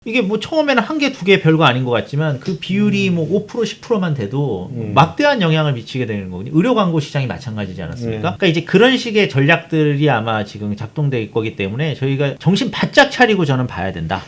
이게 뭐 처음에는 한 개, 두 개 별거 아닌 것 같지만 그 비율이 뭐 5%, 10%만 돼도 막대한 영향을 미치게 되는 거거든요. 의료 광고 시장이 마찬가지지 않았습니까? 그러니까 이제 그런 식의 전략들이 아마 지금 작동될 거기 때문에 저희가 정신 바짝 차리고 저는 봐야 된다.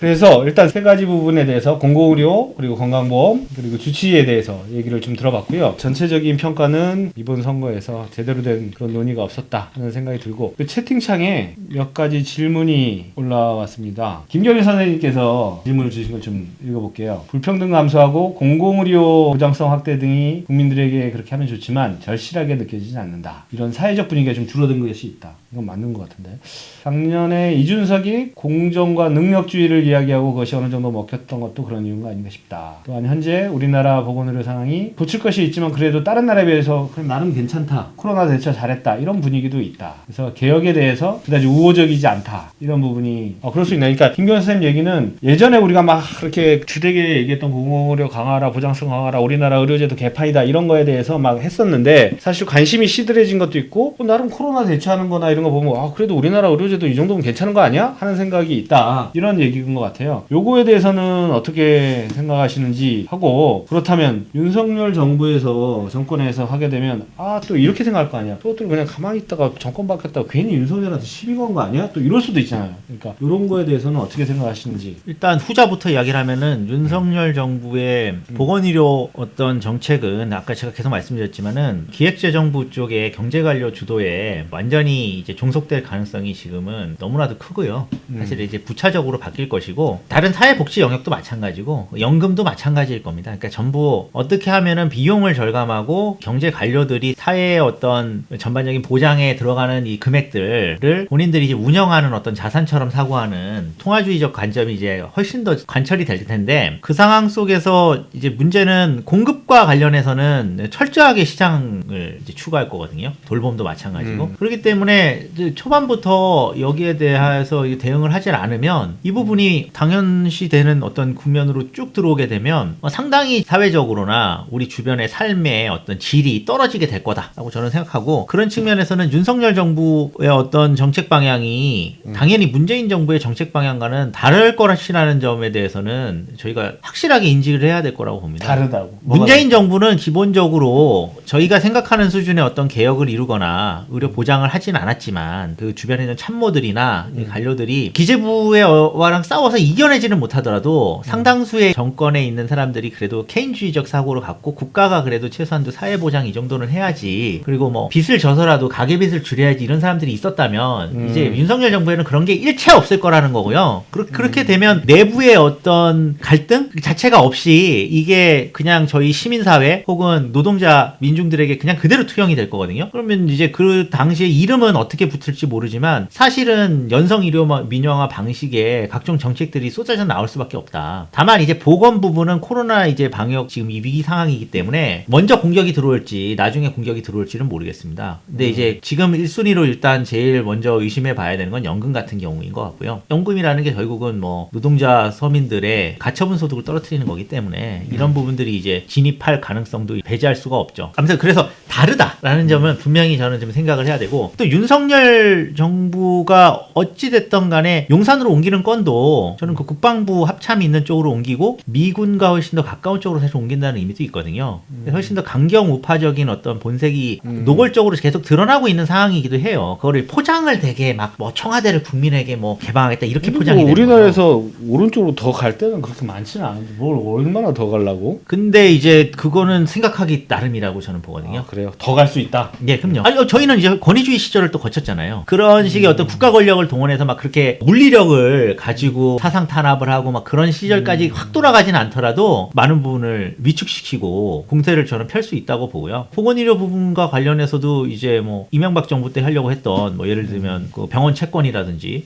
그래서 일단 세 가지 부분에 대해서 공공의료 그리고 건강보험 그리고 주치의에 대해서 얘기를 좀 들어봤고요. 전체적인 평가는 이번 선거에서 제대로 된 그런 논의가 없었다 하는 생각이 들고, 그 채팅창에 몇 가지 질문이 올라왔습니다. 김경일 선생님께서 질문을 주신 걸 좀 읽어볼게요. 불평등 감소하고 공공의료 보장성 확대 등이 국민들에게 그렇게 하면 좋지만 절실하게 느껴지진 않는다. 이런 사회적 분위기가 좀 줄어든 것이 있다. 이건 맞는 것 같은데, 작년에 이준석이 공정과 능력주의를 이야기하고 그것이 어느 정도 먹혔던 것도 그런 이유가 아닌가 싶다. 또한 현재 우리나라 보건의료 상황이 고칠 것이 있지만 그래도 다른 나라에 비해서 그래 나름 괜찮다, 코로나 대처 잘했다, 이런 분위기도 있다. 그래서 개혁에 대해서 그다지 우호적이지 않다, 이런 부분이 그럴 수 있나. 그러니까 김경현 선생님 얘기는 예전에 우리가 막 이렇게 주되게 얘기했던 공공의료 강화라, 보장성 강화라, 우리나라 의료제도 개판이다, 이런 거에 대해서 막 했었는데, 사실 관심이 시들해진 것도 있고 나름 코로나 대처하는 거나 이런 거 보면 그래도 우리나라 의료제도 이 정도면 괜찮은 거 아니야? 하는 생각이 있다, 이런 얘기인 것 같아요. 요거에 대해서는 어떻게 생각하시는지 하고, 그렇다면 윤석열 정부에서 정권에서 하게 되면 또 이렇게 생각할 거 아니야, 또 그냥 가만히 있다가 정권 바뀌었다가 괜히 윤석열한테 시비 건 거 아니야? 또 이럴 수도 있잖아요. 그러니까 이런 거에 대해서는 어떻게 생각하시는지. 일단 후자부터 이야기를 하면은 윤석열 정부의 보건의료 어떤 정책은 아까 제가 계속 말씀드렸지만은 기획재정부 쪽의 경제관료 주도에 완전히 이제 종속될 가능성이 지금은 너무나도 크고요. 사실 이제 부차적으로 바뀔 것이고, 다른 사회복지 영역도 마찬가지고 연금도 마찬가지일 겁니다. 그러니까 전부 어떻게 하면은 비용을 절감하고 경제 관료들이 사회의 어떤 전반적인 보장에 들어가는 이 금액들을 본인들이 이제 운영하는 어떤 자산처럼 사고하는 통화주의적 관점이 이제 훨씬 더 관철이 될 텐데, 그 상황 속에서 이제 문제는 공급과 관련해서는 철저하게 시장을 이제 추구할 거거든요. 돌봄도 마찬가지고. 그렇기 때문에 이제 초반부터 여기에 대해서 대응을 하지 않으면 이 부분이 당연시 되는 어떤 국면으로 쭉 들어오게 되면 상당히 사회적으로나 우리 주변의 삶의 어떤 질이 떨어지게 될 거다라고 저는 생각하고, 그런 측면에서는 윤석열 정부의 어떤 정책 방향이 당연히 문재인 정부의 정책 방향과는 다를 거라는 점에 대해서는 저희가 확실하게 인지를 해야 될 거라고 봅니다. 다르다고. 문재인 정부는 기본적으로 저희가 생각하는 수준의 어떤 개혁을 이루거나 의료 보장을 하진 않았지만, 그 주변에 있는 참모들이나 관료들이 기재부와랑 싸워서 이겨내지는 못하더라도 상당수의 정권에 있는 사람들이 그래도 케인주의적 사고를 갖고 국가가 그래도 최소한도 사회보장 이 정도는 해야지, 그리고 뭐 빚을 져서라도 가계빚을 줄여야지, 이런 사람들이 있었다면 이제 윤석열 정부에는 그런 게 일체 없을 거라는 거고요. 그렇게 되면 내부의 어떤 갈등 자체가 없이 이게 그냥 저희 시민사회 혹은 노동자 민중들에게 그냥 그대로 투영이 될 거거든요. 그러면 이제 그 당시에 이름은 어떻게 붙을지 모르지만 사실은 연성의료 민영화 방식의 각종 정책들이 쏟아져 나올 수밖에 없다. 다만 이제 보건 부분은 코로나 이제 방역 지금 이 위기 상황이기 때문에 먼저 공격이 들어올지 나중에 공격이 들어올지는 모르겠습니다. 근데 이제 지금 1순위로 일단 제일 먼저 의심해 봐야 되는 건 연금 같은 경우인 것 같고요. 연금이라는 게 결국은 뭐 노동자 서민들의 가처분 소득을 떨어뜨리는 거기 때문에 이런 부분들이 이제 진입할 가능성도 배제할 수가 없죠. 아무튼 그래서 다르다라는 점은 분명히 저는 좀 생각을 해야 되고, 또 윤석열 정부가 어찌됐던 간에 용산으로 옮기는 건도 저는 그 국방부 합참이 있는 쪽으로 옮기고 미군과 훨씬 더 가까운 쪽으로 사실 옮긴다는 의미도 있거든요. 훨씬 더 강경 우파적인 어떤 본색이 노골적으로 계속 드러나고 있는 상황이기도 해요. 그거를 포장을 되게 막 뭐 청와대를 국민에게 뭐 개방하겠다 이렇게 포장이 되는 우리나라에서 거죠. 오른쪽으로 더 갈 때는 그렇게 많지는 않은데 뭘 얼마나 더 가려고? 근데 이제 그거는 생각하기 나름이라고 저는 보거든요. 그래요? 더 갈 수 있다? 예, 그럼요. 저희는 이제 권위주의 시절을 또 거쳤잖아요. 그런 식의 어떤 국가 권력을 동원해서 막 그렇게 물리력을 가지고 사상 탄압을 하고 막 그런 시절까지 확 돌아가진 않더라도 많은 부분을 위축시키고 공세를 저는 펼 수 있다고 보고요. 보건의료 부분과 관련해서도 이제 뭐 이명박 정부 때 하려고 했던 뭐 예를 들면 그 병원 채권이라든지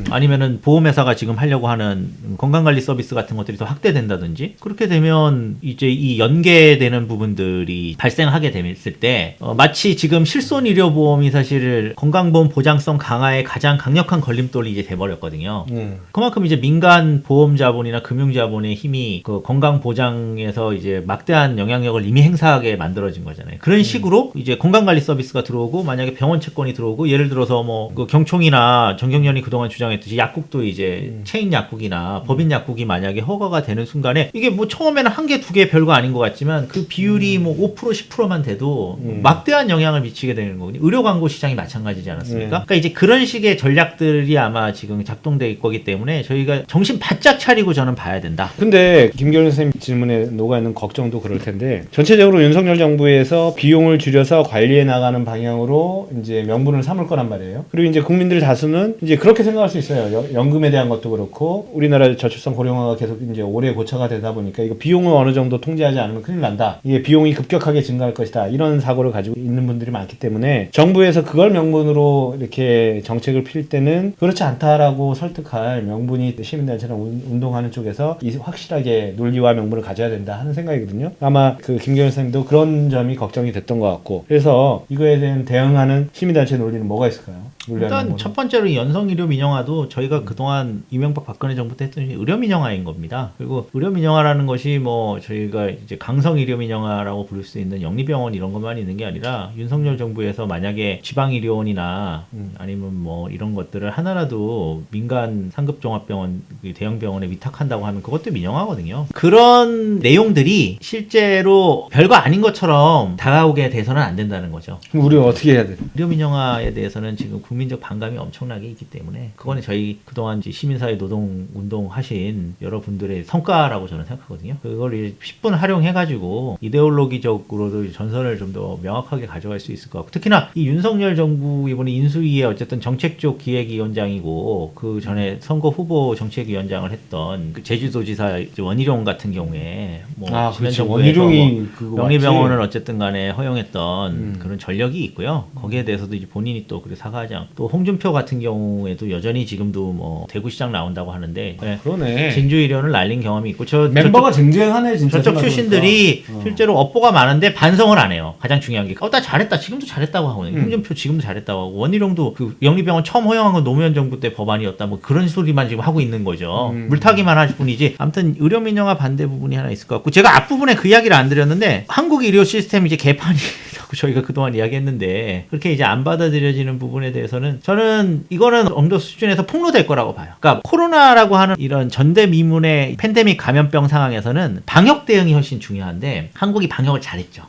아니면은 보험회사가 지금 하려고 하는 건강관리 서비스 같은 것들이 더 확대된다든지, 그렇게 되면 이제 이 연계되는 부분들이 발생하게 됐을 때 마치 지금 실손의료보험이 사실 건강보험 보장성 강화의 가장 강력한 걸림돌이 이제 돼버렸거든요. 그만큼 그만큼 이제 민간 보험 자본이나 금융 자본의 힘이 그 건강 보장에서 이제 막대한 영향력을 이미 행사하게 만들어진 거잖아요. 그런 식으로 이제 건강관리 서비스가 들어오고 만약에 병원 채권이 들어오고 예를 들어서 뭐 그 경총이나 정경련이 그동안 주장했듯이 약국도 이제 체인 약국이나 법인 약국이 만약에 허가가 되는 순간에 이게 뭐 처음에는 한 개, 두 개 별거 아닌 것 같지만 그 비율이 뭐 5%, 10%만 돼도 막대한 영향을 미치게 되는 거거든요. 의료 광고 시장이 마찬가지지 않았습니까? 그러니까 이제 그런 식의 전략들이 아마 지금 작동될 거기 때문에 저희가 정신 바짝 차리고 저는 봐야 된다. 근데 김경련 선생님 질문에 녹아있는 걱정도 그럴 텐데 전체적으로 윤석열 정부에서 비용을 줄여서 관리해 나가는 방향으로 이제 명분을 삼을 거란 말이에요. 그리고 이제 국민들 다수는 이제 그렇게 생각할 수 있어요. 연금에 대한 것도 그렇고 우리나라 저출산 고령화가 계속 이제 오래 고차가 되다 보니까 이거 비용을 어느 정도 통제하지 않으면 큰일 난다. 이게 비용이 급격하게 증가할 것이다. 이런 사고를 가지고 있는 분들이 많기 때문에 정부에서 그걸 명분으로 이렇게 정책을 필 때는 그렇지 않다라고 설득할 명분이 시민단체나 운동하는 쪽에서 확실하게 논리와 명분을 가져야 된다 하는 생각이거든요. 아마 그 김경현 선생님도 그런 점이 걱정이 됐던 것 같고 그래서 이거에 대한 대응하는 시민단체 논리는 뭐가 있을까요? 일단 첫 번째로 연성의료 민영화도 저희가 그동안 이명박 박근혜 정부 때 했던 의료 민영화인 겁니다. 그리고 의료 민영화라는 것이 뭐 저희가 이제 강성 의료 민영화라고 부를 수 있는 영리병원 이런 것만 있는 게 아니라 윤석열 정부에서 만약에 지방의료원이나 아니면 뭐 이런 것들을 하나라도 민간 상급종합병원 대형 병원에 위탁한다고 하면 그것도 민영화거든요. 그런 내용들이 실제로 별거 아닌 것처럼 다가오게 돼서는 안 된다는 거죠. 그럼 우리가 어떻게 해야 돼? 의료 민영화에 대해서는 지금 국민적 반감이 엄청나게 있기 때문에 그거는 저희 그동안 이제 시민사회 노동 운동 하신 여러분들의 성과라고 저는 생각하거든요. 그걸 10분 활용해가지고 이데올로기적으로도 전선을 좀 더 명확하게 가져갈 수 있을 것 같고 특히나 이 윤석열 정부 이번에 인수위에 어쨌든 정책 쪽 기획위원장이고 그 전에 선거 후보 정책위원장을 했던 그 제주도지사 원희룡 같은 경우에 뭐 지난 정부에서 원희룡이 뭐 명의병원을 어쨌든 간에 허용했던 그런 전력이 있고요. 거기에 대해서도 이제 본인이 또 그래 사과하지 않고 또 홍준표 같은 경우에도 여전히 지금도 뭐 대구시장 나온다고 하는데 네. 그러네. 진주의료를 날린 경험이 있고 멤버가 쟁쟁하네 진짜. 저쪽 출신들이 실제로 업보가 많은데 반성을 안 해요. 가장 중요한 게 나 잘했다 지금도 잘했다고 하거든요. 홍준표 지금도 잘했다고 하고 원희룡도 그 영리병원 처음 허용한 건 노무현 정부 때 법안이었다 뭐 그런 소리만 지금 하고 있는 거죠. 물타기만 할 뿐이지. 아무튼 의료 민영화 반대 부분이 하나 있을 것 같고 제가 앞부분에 그 이야기를 안 드렸는데 한국 의료 시스템 이제 개판이 저희가 그동안 이야기했는데 그렇게 이제 안 받아들여지는 부분에 대해서는 저는 이거는 어느 정도 수준에서 폭로될 거라고 봐요. 그러니까 코로나라고 하는 이런 전대미문의 팬데믹 감염병 상황에서는 방역 대응이 훨씬 중요한데 한국이 방역을 잘했죠.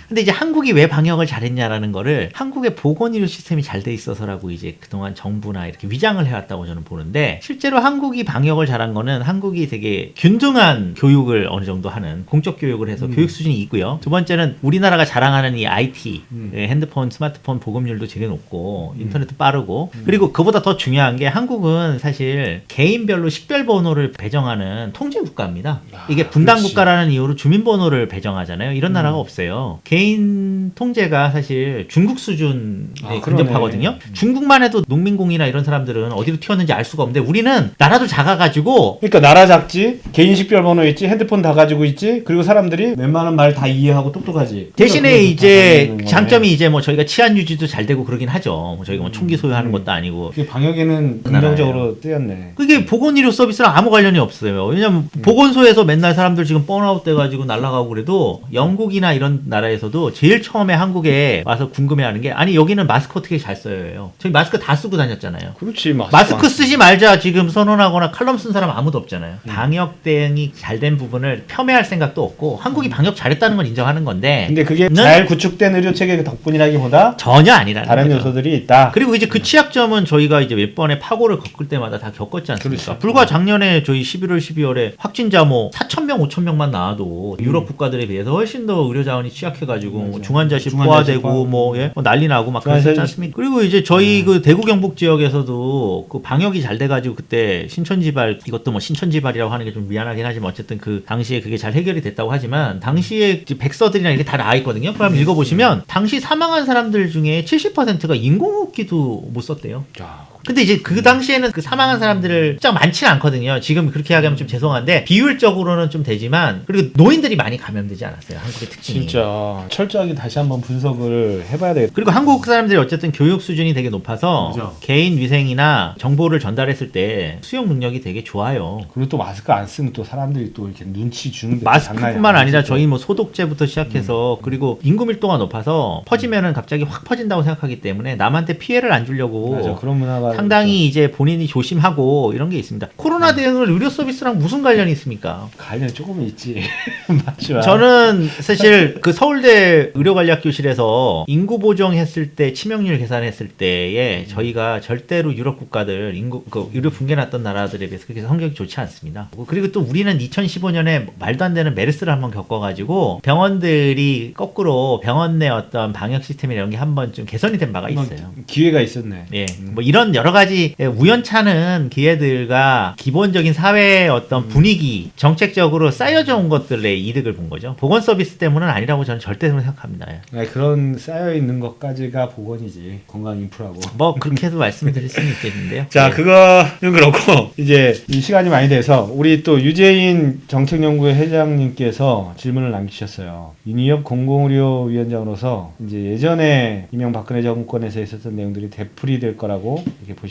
근데 이제 한국이 왜 방역을 잘했냐라는 거를 한국의 보건의료 시스템이 잘 돼 있어서라고 이제 그동안 정부나 이렇게 위장을 해왔다고 저는 보는데 실제로 한국이 방역을 잘한 거는 한국이 되게 균등한 교육을 어느 정도 하는 공적 교육을 해서 교육 수준이 있고요. 두 번째는 우리나라가 자랑하는 이 IT 핸드폰, 스마트폰 보급률도 되게 높고 인터넷도 빠르고 그리고 그보다 더 중요한 게 한국은 사실 개인별로 식별번호를 배정하는 통제 국가입니다. 이게 분단 국가라는 이유로 주민번호를 배정하잖아요. 이런 나라가 없어요. 개인 통제가 사실 중국 수준에 근접하거든요. 중국만 해도 농민공이나 이런 사람들은 어디로 튀었는지 알 수가 없는데 우리는 나라도 작아가지고 그러니까 나라 작지 개인 식별번호 있지 핸드폰 다 가지고 있지 그리고 사람들이 웬만한 말 다 이해하고 똑똑하지. 대신에 이제 장점이 이제 뭐 저희가 치안 유지도 잘 되고 그러긴 하죠. 뭐 저희가 뭐 총기 소유하는 것도 아니고. 그게 방역에는 긍정적으로 쓰였네. 그게 보건의료 서비스랑 아무 관련이 없어요. 왜냐면 보건소에서 맨날 사람들 지금 번아웃 돼가지고 날아가고 그래도 영국이나 이런 나라에서도 제일 처음에 한국에 와서 궁금해하는 게 아니 여기는 마스크 어떻게 잘 써요? 저희 마스크 다 쓰고 다녔잖아요. 그렇지. 마스크 쓰지 말자 지금 선언하거나 칼럼 쓴 사람 아무도 없잖아요. 방역 대응이 잘 된 부분을 폄훼할 생각도 없고 한국이 방역 잘했다는 건 인정하는 건데 근데 그게 잘 구축된 의료 체계 덕분이라기보다 전혀 아니라는 다른 거죠. 요소들이 있다. 그리고 이제 그 취약점은 저희가 이제 몇 번의 파고를 겪을 때마다 다 겪었지 않습니까? 그렇죠. 불과 작년에 저희 11월 12월에 확진자 뭐 4,000명 5,000명만 나와도 유럽 국가들에 비해서 훨씬 더 의료 자원이 취약해가지고 뭐 중환자실 포화되고 뭐, 예? 뭐 난리 나고 막 그랬지 않습니까? 그리고 이제 저희 그 대구 경북 지역에서도 그 방역이 잘 돼가지고 그때 신천지발 이것도 뭐 신천지발이라고 하는 게 좀 미안하긴 하지만 어쨌든 그 당시에 그게 잘 해결이 됐다고 하지만 당시에 백서들이나 이게 다 나와 있거든요. 그럼 읽어보시면 당시 사망한 사람들 중에 70%가 인공호흡기도 못 썼대요. 근데 이제 그 당시에는 그 사망한 사람들을 숫자가 많지는 않거든요. 지금 그렇게 하면 좀 죄송한데 비율적으로는 좀 되지만 그리고 노인들이 많이 감염되지 않았어요. 한국의 특징이. 진짜 철저하게 다시 한번 분석을 해봐야 되겠다. 그리고 한국 사람들이 어쨌든 교육 수준이 되게 높아서 그죠. 개인 위생이나 정보를 전달했을 때 수용 능력이 되게 좋아요. 그리고 또 마스크 안 쓰면 또 사람들이 또 이렇게 눈치 주는 게 마스크뿐만 아니라 저희 뭐 소독제부터 시작해서 그리고 인구 밀도가 높아서 퍼지면은 갑자기 확 퍼진다고 생각하기 때문에 남한테 피해를 안 주려고 맞아, 그런 문화가 상당히 이제 본인이 조심하고 이런 게 있습니다. 코로나 대응을 의료 서비스랑 무슨 관련이 있습니까? 관련이 조금 있지. 맞죠. 저는 사실 그 서울대 의료관리학교실에서 인구 보정했을 때 치명률 계산했을 때에 저희가 절대로 유럽 국가들 인구 그 의료 붕괴 났던 나라들에 비해서 그렇게 성적이 좋지 않습니다. 그리고 또 우리는 2015년에 말도 안 되는 메르스를 한번 겪어가지고 병원들이 거꾸로 병원 내 어떤 방역 시스템 이런 게 한번 좀 개선이 된 바가 있어요. 기회가 있었네. 예, 뭐 이런 여러 가지 우연찮은 기회들과 기본적인 사회의 어떤 분위기, 정책적으로 쌓여져 온 것들의 이득을 본 거죠. 보건 서비스 때문은 아니라고 저는 절대 생각합니다. 예. 네, 그런 쌓여 있는 것까지가 보건이지. 건강 인프라고. 뭐 그렇게도 말씀드릴 수는 있겠는데요. 자, 예. 그거는 그렇고 이제 이 시간이 많이 돼서 우리 또 유재인 정책연구회 회장님께서 질문을 남기셨어요. 윤희엽 공공의료위원장으로서 이제 예전에 이명박근혜 정권에서 있었던 내용들이 되풀이 될 거라고 이렇게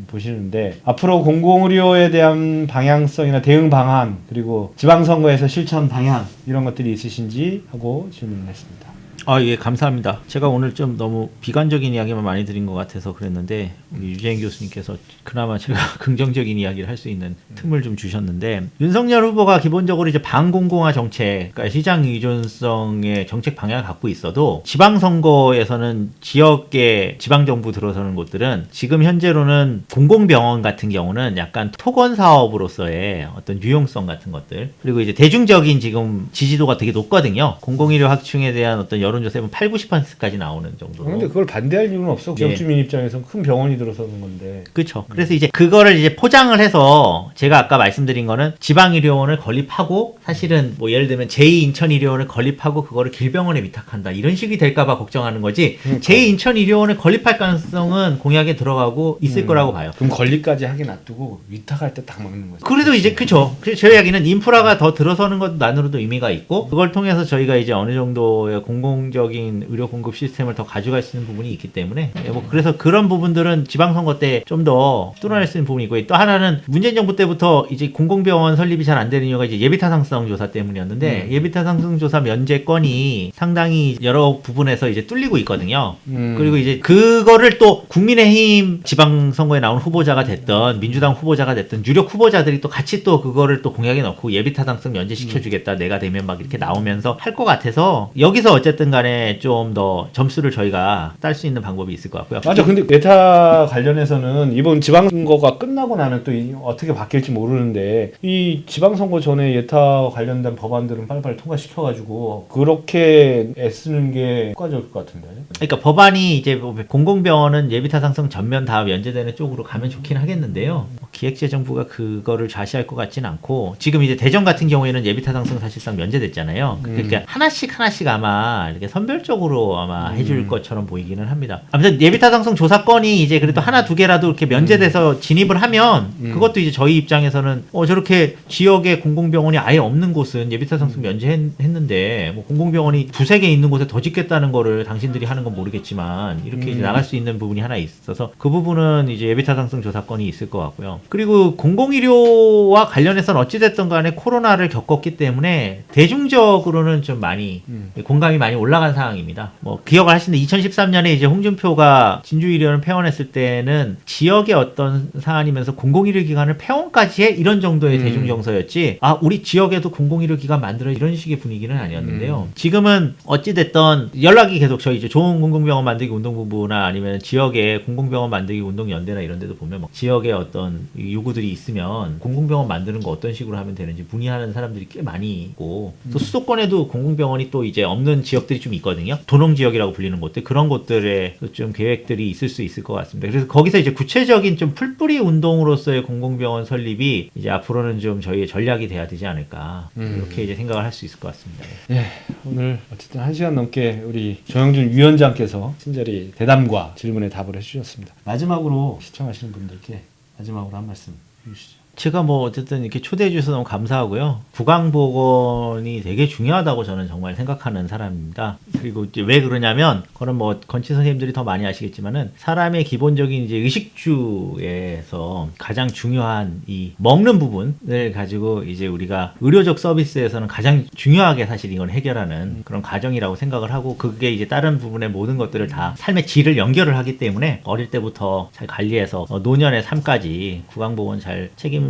보시는데 앞으로 공공의료에 대한 방향성이나 대응 방안 그리고 지방선거에서 실천 방향 이런 것들이 있으신지 하고 질문을 했습니다. 아, 예, 감사합니다. 제가 오늘 좀 너무 비관적인 이야기만 많이 드린 것 같아서 그랬는데 우리 유재인 교수님께서 그나마 제가 긍정적인 이야기를 할 수 있는 틈을 좀 주셨는데 윤석열 후보가 기본적으로 이제 반공공화 정책, 그러니까 시장 의존성의 정책 방향을 갖고 있어도 지방선거에서는 지역의 지방정부 들어서는 곳들은 지금 현재로는 공공병원 같은 경우는 약간 토건 사업으로서의 어떤 유용성 같은 것들 그리고 이제 대중적인 지금 지지도가 되게 높거든요. 공공의료 확충에 대한 어떤 여론조사에 보면 8, 90%까지 나오는 정도로. 근데 그걸 반대할 이유는 없어. 지역 예. 주민 입장에서는 큰 병원이 들어서는 건데. 그렇죠. 그래서 이제 그거를 이제 포장을 해서 제가 아까 말씀드린 거는 지방의료원을 건립하고 사실은 뭐 예를 들면 제2인천의료원을 건립하고 그거를 길병원에 위탁한다 이런 식이 될까봐 걱정하는 거지. 그러니까. 제2인천의료원을 건립할 가능성은 공약에 들어가고 있을 거라고 봐요. 그럼 권리까지 하게 놔두고 위탁할 때 딱 막는 거죠. 그래도 이제 그쵸. 그래서 저희 이야기는 인프라가 더 들어서는 것만으로도 의미가 있고 그걸 통해서 저희가 이제 어느 정도의 공공적인 의료 공급 시스템을 더 가져갈 수 있는 부분이 있기 때문에 뭐 그래서 그런 부분들은 지방선거 때 좀 더 뚫어낼 수 있는 부분이 있고 또 하나는 문재인 정부 때부터 이제 공공병원 설립이 잘 안 되는 이유가 이제 예비타당성 조사 때문이었는데 예비타당성 조사 면제 건이 상당히 여러 부분에서 이제 뚫리고 있거든요. 그리고 이제 그거를 또 국민의힘 지방선거에 나온 후보자가 됐던 민주당 후보자가 됐던 유력 후보자들이 또 같이 또 그거를 또 공약에 넣고 예비타당성 면제시켜주겠다 내가 되면 막 이렇게 나오면서 할 것 같아서 여기서 어쨌든 간에 좀 더 점수를 저희가 딸 수 있는 방법이 있을 것 같고요. 맞아. 근데 예타 관련해서는 이번 지방선거가 끝나고 나면 또 어떻게 바뀔지 모르는데 이 지방선거 전에 예타 관련된 법안들은 빨리빨리 통과시켜가지고 그렇게 애쓰는 게 효과적일 것 같은데. 그러니까 법안이 이제 뭐 공공병원은 예비타당성 전면 다 면제되는 쪽으로 가면 좋긴 하겠는데요. 기획재정부가 그거를 좌시할 것 같지는 않고 지금 이제 대전 같은 경우에는 예비타당성 사실상 면제됐잖아요. 그러니까 하나씩 아마 이렇게 선별적으로 아마 해줄 것처럼 보이기는 합니다. 아무튼 예비타당성 조사건이 이제 그래도 하나 두 개라도 이렇게 면제돼서 진입을 하면 그것도 이제 저희 입장에서는 저렇게 지역에 공공병원이 아예 없는 곳은 예비타당성 면제했는데 뭐 공공병원이 두세 개 있는 곳에 더 짓겠다는 거를 당신들이 하는 건 모르겠지만 이렇게 이제 나갈 수 있는 부분이 하나 있어서 그 부분은 이제 예비타당성 조사건이 있을 것 같고요. 그리고 공공의료와 관련해서는 어찌됐든 간에 코로나를 겪었기 때문에 대중적으로는 좀 많이 공감이 많이 올라간 상황입니다. 뭐 기억을 하시는데 2013년에 이제 홍준표가 진주의료원을 폐원했을 때는 지역의 어떤 사안이면서 공공의료기관을 폐원까지 해 이런 정도의 대중정서였지 우리 지역에도 공공의료기관 만들어 이런 식의 분위기는 아니었는데요. 지금은 어찌됐든 연락이 계속 저희 이제 좋은 공공병원 만들기 운동본부나 아니면 지역에 공공병원 만들기 운동연대나 이런 데도 보면 뭐 지역에 어떤 요구들이 있으면 공공병원 만드는 거 어떤 식으로 하면 되는지 문의하는 사람들이 꽤 많이 있고 또 수도권에도 공공병원이 또 이제 없는 지역들이 지역들이 좀 있거든요. 도농 지역이라고 불리는 곳들, 그런 곳들에 좀 계획들이 있을 수 있을 것 같습니다. 그래서 거기서 이제 구체적인 좀 풀뿌리 운동으로서의 공공병원 설립이 이제 앞으로는 좀 저희의 전략이 돼야 되지 않을까, 이렇게 이제 생각을 할 수 있을 것 같습니다. 예, 오늘 어쨌든 1시간 넘게 우리 조영준 위원장께서 친절히 대담과 질문에 답을 해주셨습니다. 마지막으로 시청하시는 분들께 마지막으로 한 말씀 해주시죠. 제가 뭐 어쨌든 이렇게 초대해 주셔서 너무 감사하고요. 구강보건이 되게 중요하다고 저는 정말 생각하는 사람입니다. 그리고 이제 왜 그러냐면, 그건 뭐 건치 선생님들이 더 많이 아시겠지만은, 사람의 기본적인 이제 의식주에서 가장 중요한 이 먹는 부분을 가지고 이제 우리가 의료적 서비스에서는 가장 중요하게 사실 이건 해결하는 그런 과정이라고 생각을 하고, 그게 이제 다른 부분의 모든 것들을 다 삶의 질을 연결을 하기 때문에 어릴 때부터 잘 관리해서 노년의 삶까지 구강보건 잘 책임지는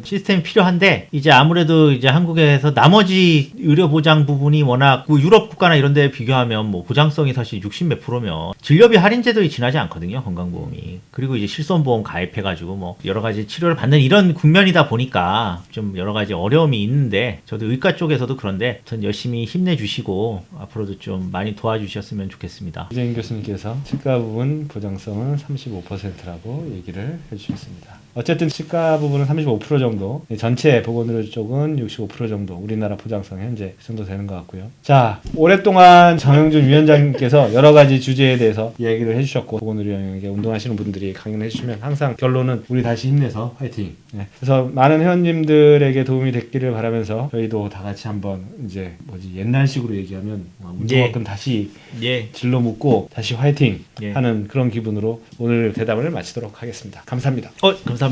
시스템이 필요한데, 이제 아무래도 이제 한국에서 나머지 의료 보장 부분이 워낙 유럽 국가나 이런 데 비교하면 뭐 보장성이 사실 60 몇 프로면 진료비 할인 제도에 지나지 않거든요, 건강보험이. 그리고 이제 실손보험 가입해가지고 뭐 여러 가지 치료를 받는 이런 국면이다 보니까 좀 여러 가지 어려움이 있는데, 저도 의과 쪽에서도 그런데 전 열심히 힘내주시고 앞으로도 좀 많이 도와주셨으면 좋겠습니다. 이재인 교수님께서 치과 부분 보장성은 35%라고 얘기를 해주셨습니다. 어쨌든 치과 부분은 35% 정도, 전체 보건의료 쪽은 65% 정도 우리나라 보장성 현재 그 정도 되는 것 같고요. 자, 오랫동안 정영준 위원장님께서 여러 가지 주제에 대해서 이야기를 해주셨고, 보건의료 영역에 운동하시는 분들이 강연을 해주시면 항상 결론은 우리 다시 힘내서 화이팅. 네. 그래서 많은 회원님들에게 도움이 됐기를 바라면서, 저희도 다 같이 한번 이제 옛날식으로 얘기하면 운동만큼 다시 진로 묻고 다시 화이팅 하는 그런 기분으로 오늘 대담을 마치도록 하겠습니다. 감사합니다. 감사합니다.